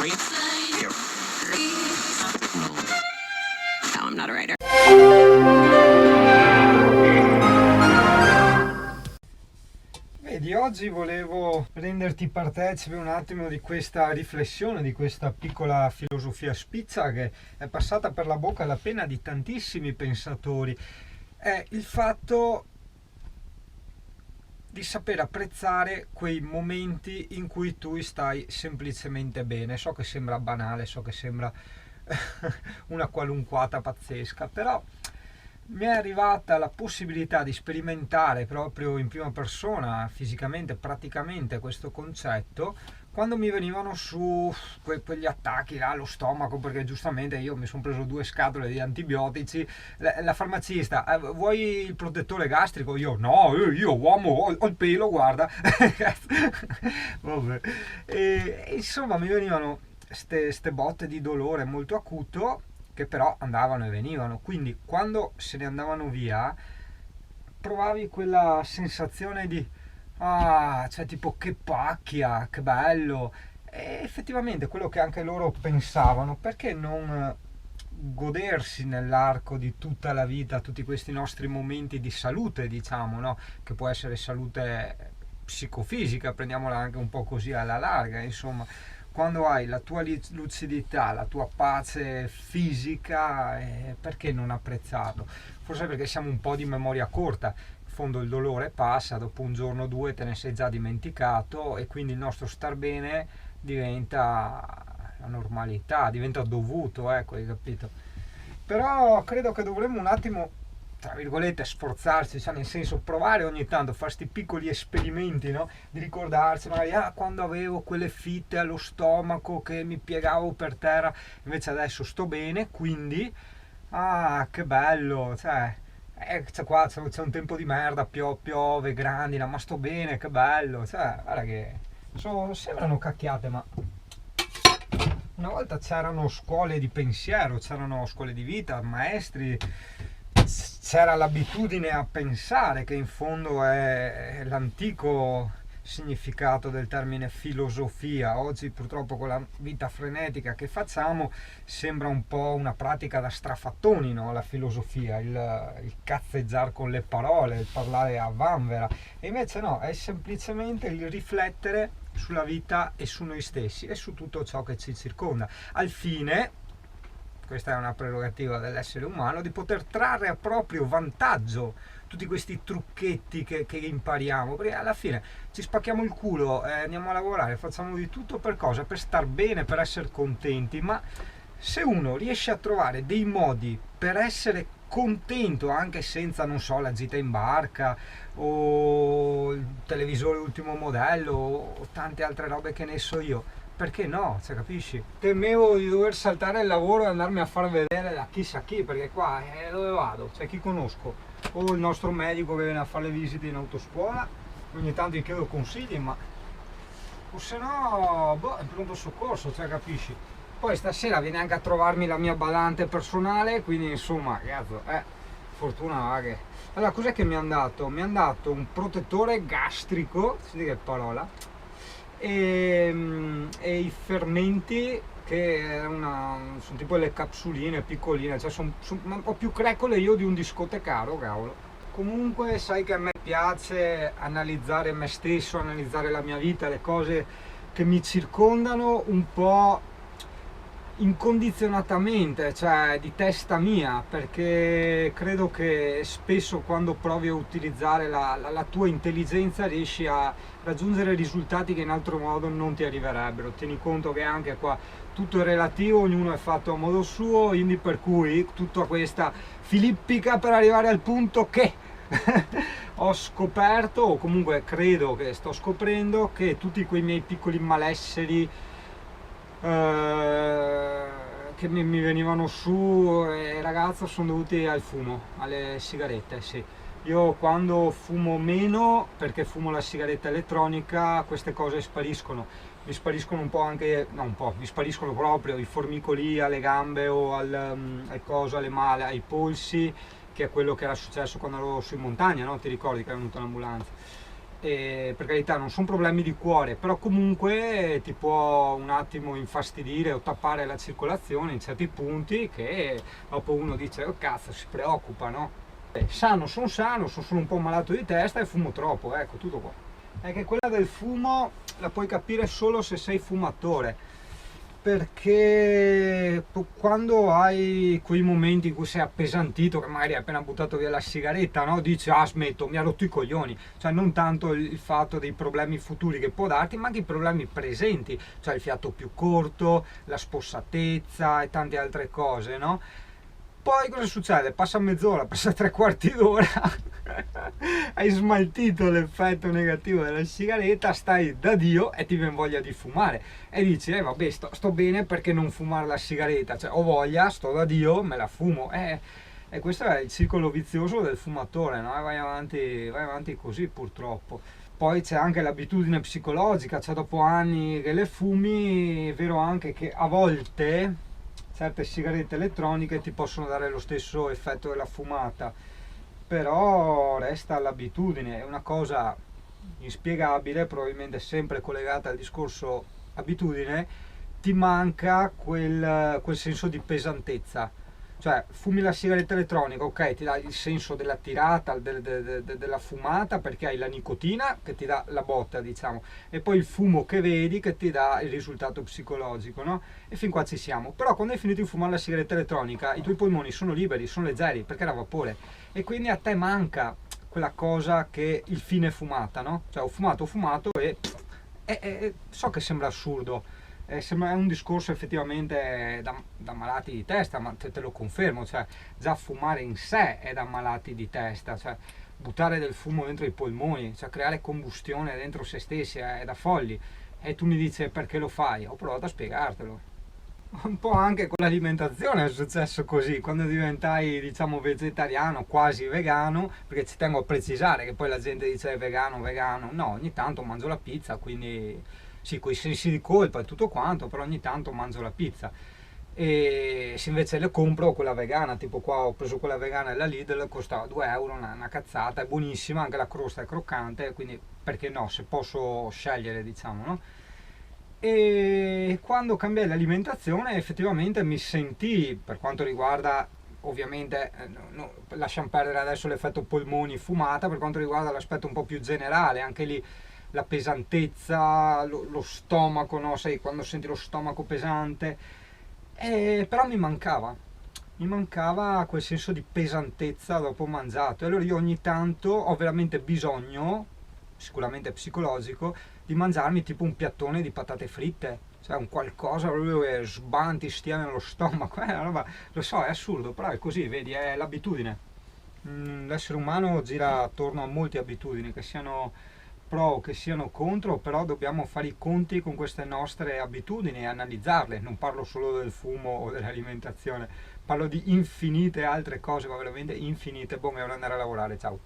No, I'm not a writer. Vedi, oggi volevo renderti partecipe un attimo di questa riflessione, di questa piccola filosofia spizza che è passata per la bocca alla penna di tantissimi pensatori. È il fatto di saper apprezzare quei momenti in cui tu stai semplicemente bene. So che sembra banale, so che sembra una qualunquata pazzesca, però mi è arrivata la possibilità di sperimentare proprio in prima persona, fisicamente, praticamente questo concetto, quando mi venivano su quegli attacchi là allo stomaco, perché giustamente io mi sono preso 2 scatole di antibiotici, la farmacista, vuoi il protettore gastrico? Io no, io uomo ho il pelo, guarda. Vabbè. E insomma mi venivano ste botte di dolore molto acuto, che però andavano e venivano, quindi quando se ne andavano via provavi quella sensazione di cioè tipo che pacchia, che bello. E effettivamente quello che anche loro pensavano, perché non godersi nell'arco di tutta la vita tutti questi nostri momenti di salute, diciamo, no? Che può essere salute psicofisica, prendiamola anche un po' così alla larga, insomma, quando hai la tua lucidità, la tua pace fisica, perché non apprezzarlo? Forse perché siamo un po' di memoria corta. In fondo il dolore passa, dopo un giorno o 2 te ne sei già dimenticato e quindi il nostro star bene diventa la normalità, diventa dovuto, ecco, hai capito? Però credo che dovremmo un attimo, tra virgolette, sforzarci, cioè nel senso provare ogni tanto a fare questi piccoli esperimenti, no? Di ricordarsi magari quando avevo quelle fitte allo stomaco che mi piegavo per terra, invece adesso sto bene, quindi che bello, cioè qua c'è un tempo di merda, piove, grandina, ma sto bene, che bello, cioè guarda che sembrano cacchiate, ma una volta c'erano scuole di pensiero, c'erano scuole di vita, maestri, c'era l'abitudine a pensare, che in fondo è l'antico significato del termine filosofia. Oggi purtroppo con la vita frenetica che facciamo sembra un po' una pratica da strafattoni, no? La filosofia, il cazzeggiare con le parole, il parlare a vanvera, e invece no, è semplicemente il riflettere sulla vita e su noi stessi e su tutto ciò che ci circonda, al fine, questa è una prerogativa dell'essere umano, di poter trarre a proprio vantaggio tutti questi trucchetti che impariamo, perché alla fine ci spacchiamo il culo, andiamo a lavorare, facciamo di tutto per cosa? Per star bene, per essere contenti, ma se uno riesce a trovare dei modi per essere contento anche senza, non so, la gita in barca o il televisore ultimo modello o tante altre robe che ne so io, perché no? Cioè, capisci? Temevo di dover saltare il lavoro e andarmi a far vedere da chissà chi, perché qua dove vado? Cioè, chi conosco? O il nostro medico che viene a fare le visite in autoscuola, ogni tanto gli chiedo consigli, ma o se no, è pronto soccorso, cioè, capisci? Poi stasera viene anche a trovarmi la mia badante personale, quindi insomma, cazzo, fortuna va che... Allora, cos'è che mi hanno dato? Mi hanno dato un protettore gastrico, senti che parola, e i fermenti, che sono tipo le capsuline piccoline, cioè sono un po' più creccole io di un discotecaro, cavolo. Comunque sai che a me piace analizzare me stesso, analizzare la mia vita, le cose che mi circondano un po' incondizionatamente, cioè di testa mia, perché credo che spesso quando provi a utilizzare la tua intelligenza riesci a raggiungere risultati che in altro modo non ti arriverebbero. Tieni conto che anche qua tutto è relativo, ognuno è fatto a modo suo, quindi per cui tutta questa filippica per arrivare al punto che ho scoperto, o comunque credo che sto scoprendo, che tutti quei miei piccoli malesseri che mi venivano su ragazzo sono dovuti al fumo, alle sigarette, sì. Io quando fumo meno, perché fumo la sigaretta elettronica, queste cose spariscono. Mi spariscono un po' anche, no un po', mi spariscono proprio i formicoli alle gambe o al coso, alle male, ai polsi, che è quello che era successo quando ero su in montagna, no? Ti ricordi che è venuta l'ambulanza? e per carità non sono problemi di cuore, però comunque ti può un attimo infastidire o tappare la circolazione in certi punti che dopo uno dice oh cazzo, si preoccupa, no? Sano, sono solo un po' malato di testa e fumo troppo, ecco, tutto qua. È che quella del fumo la puoi capire solo se sei fumatore, perché quando hai quei momenti in cui sei appesantito, che magari hai appena buttato via la sigaretta, no? Dici ah smetto, mi ha rotto i coglioni, cioè non tanto il fatto dei problemi futuri che può darti, ma anche i problemi presenti, cioè il fiato più corto, la spossatezza e tante altre cose, no? Poi cosa succede? Passa mezz'ora, passa tre quarti d'ora, hai smaltito l'effetto negativo della sigaretta, stai da Dio e ti viene voglia di fumare. E dici, vabbè, sto bene perché non fumare la sigaretta, cioè ho voglia, sto da Dio, me la fumo. E questo è il circolo vizioso del fumatore, no? E vai avanti così purtroppo. Poi c'è anche l'abitudine psicologica, cioè dopo anni che le fumi, è vero anche che a volte certe sigarette elettroniche ti possono dare lo stesso effetto della fumata, però resta l'abitudine, è una cosa inspiegabile, probabilmente sempre collegata al discorso abitudine, ti manca quel senso di pesantezza. Cioè, fumi la sigaretta elettronica, ok, ti dà il senso della tirata, della fumata, perché hai la nicotina che ti dà la botta, diciamo, e poi il fumo che vedi che ti dà il risultato psicologico, no? E fin qua ci siamo. Però quando hai finito di fumare la sigaretta elettronica, i tuoi polmoni sono liberi, sono leggeri, perché era vapore, e quindi a te manca quella cosa che il fine fumata, no? Cioè, ho fumato e so che sembra assurdo, è un discorso effettivamente da malati di testa, ma te lo confermo, cioè già fumare in sé è da malati di testa, cioè buttare del fumo dentro i polmoni, cioè creare combustione dentro se stessi è da folli. E tu mi dici perché lo fai? Ho provato a spiegartelo. Un po' anche con l'alimentazione è successo così, quando diventai diciamo vegetariano, quasi vegano, perché ci tengo a precisare che poi la gente dice vegano, no, ogni tanto mangio la pizza, quindi sì, con i sensi di colpa e tutto quanto, però ogni tanto mangio la pizza. E se invece le compro quella vegana, tipo qua ho preso quella vegana della Lidl, costava 2 euro, una cazzata, è buonissima, anche la crosta è croccante, quindi perché no, se posso scegliere diciamo, no? E quando cambiai l'alimentazione effettivamente mi sentii, per quanto riguarda ovviamente, lasciamo perdere adesso l'effetto polmoni fumata, per quanto riguarda l'aspetto un po' più generale, anche lì la pesantezza, lo stomaco, no? Sai, quando senti lo stomaco pesante, però mi mancava quel senso di pesantezza dopo mangiato, e allora io ogni tanto ho veramente bisogno, sicuramente psicologico, di mangiarmi tipo un piattone di patate fritte, cioè un qualcosa proprio che sbanti, stia nello stomaco, è una roba, lo so, è assurdo, però è così, vedi, è l'abitudine. L'essere umano gira attorno a molte abitudini, che siano pro o che siano contro, però dobbiamo fare i conti con queste nostre abitudini e analizzarle. Non parlo solo del fumo o dell'alimentazione, parlo di infinite altre cose, ma veramente infinite. Boh, mi devo andare a lavorare, ciao.